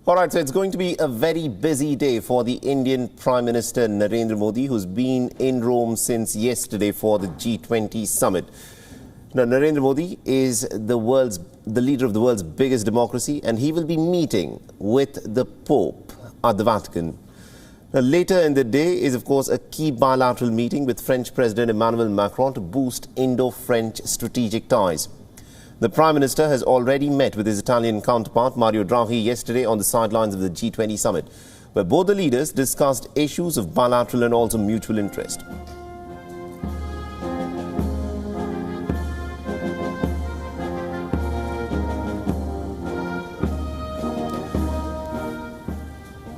All right, so it's going to be a very busy day for the Indian Prime Minister Narendra Modi, who's been in Rome since yesterday for the G20 summit. Now, Narendra Modi is the leader of the world's biggest democracy, and he will be meeting with the Pope at the Vatican. Now, later in the day is, of course, a key bilateral meeting with French President Emmanuel Macron to boost Indo-French strategic ties. The Prime Minister has already met with his Italian counterpart Mario Draghi yesterday on the sidelines of the G20 summit, where both the leaders discussed issues of bilateral and also mutual interest.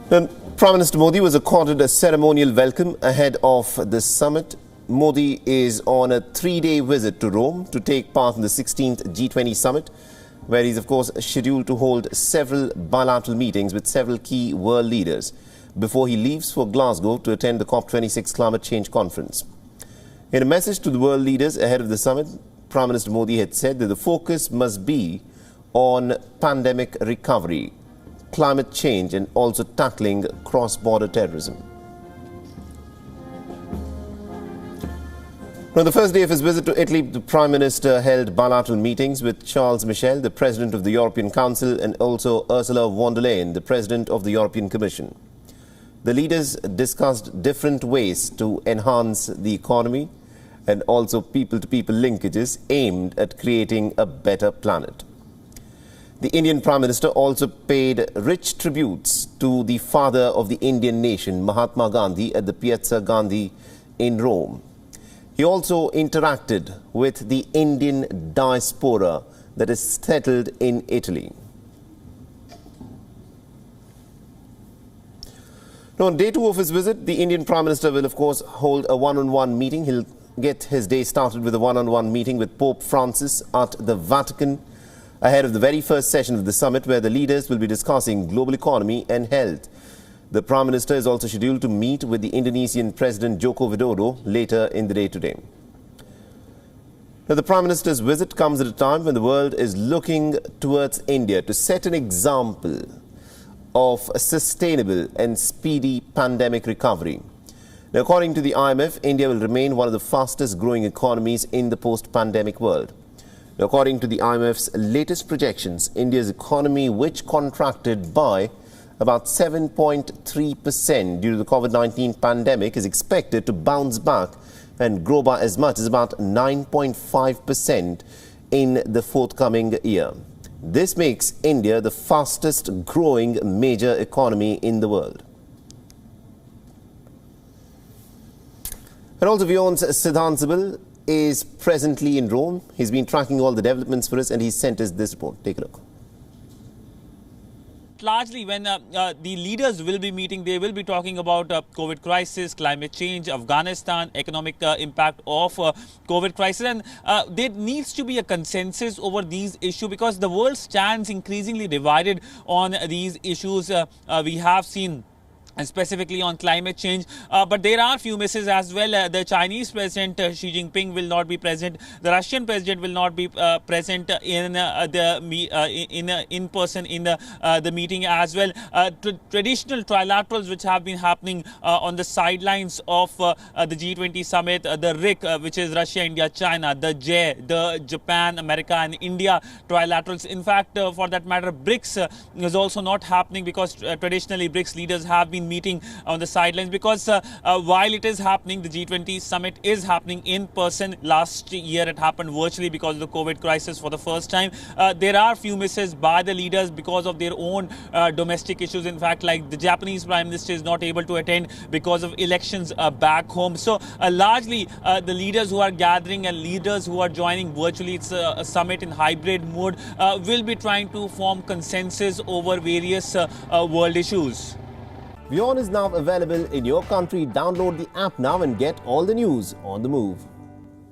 Prime Minister Modi was accorded a ceremonial welcome ahead of the summit. Modi is on a three-day visit to Rome to take part in the 16th G20 summit, where he's, of course, scheduled to hold several bilateral meetings with several key world leaders before he leaves for Glasgow to attend the COP26 climate change conference. In a message to the world leaders ahead of the summit, Prime Minister Modi had said that the focus must be on pandemic recovery, climate change and also tackling cross-border terrorism. On the first day of his visit to Italy, the Prime Minister held bilateral meetings with Charles Michel, the President of the European Council, and also Ursula von der Leyen, the President of the European Commission. The leaders discussed different ways to enhance the economy and also people-to-people linkages aimed at creating a better planet. The Indian Prime Minister also paid rich tributes to the father of the Indian nation, Mahatma Gandhi, at the Piazza Gandhi in Rome. He also interacted with the Indian diaspora that is settled in Italy. Now, on day two of his visit, the Indian Prime Minister will, of course, hold a one-on-one meeting. He'll get his day started with a one-on-one meeting with Pope Francis at the Vatican ahead of the very first session of the summit, where the leaders will be discussing global economy and health. The Prime Minister is also scheduled to meet with the Indonesian President Joko Widodo later in the day today. Now, the Prime Minister's visit comes at a time when the world is looking towards India to set an example of a sustainable and speedy pandemic recovery. Now, according to the IMF, India will remain one of the fastest growing economies in the post-pandemic world. Now, according to the IMF's latest projections, India's economy, which contracted by about 7.3% due to the COVID-19 pandemic, is expected to bounce back and grow by as much as about 9.5% in the forthcoming year. This makes India the fastest growing major economy in the world. And also, WION's Siddhant is presently in Rome. He's been tracking all the developments for us and he sent us this report. Take a look. Largely, when the leaders will be meeting, they will be talking about COVID crisis, climate change, Afghanistan, economic impact of COVID crisis. And there needs to be a consensus over these issues because the world stands increasingly divided on these issues. We have seen specifically on climate change, but there are few misses as well. The Chinese President Xi Jinping will not be present. The Russian President will not be present in person in the meeting as well. Traditional trilaterals which have been happening on the sidelines of the G20 summit, the RIC, which is Russia, India, China, the J, the Japan, America and India trilaterals. In fact, for that matter, BRICS is also not happening because traditionally BRICS leaders have been meeting on the sidelines because while it is happening, the G20 summit is happening in person. Last year it happened virtually because of the COVID crisis for the first time. There are few misses by the leaders because of their own domestic issues. In fact, like the Japanese Prime Minister is not able to attend because of elections back home. So largely the leaders who are gathering and leaders who are joining virtually, it's a summit in hybrid mode, will be trying to form consensus over various world issues. WION is now available in your country. Download the app now and get all the news on the move.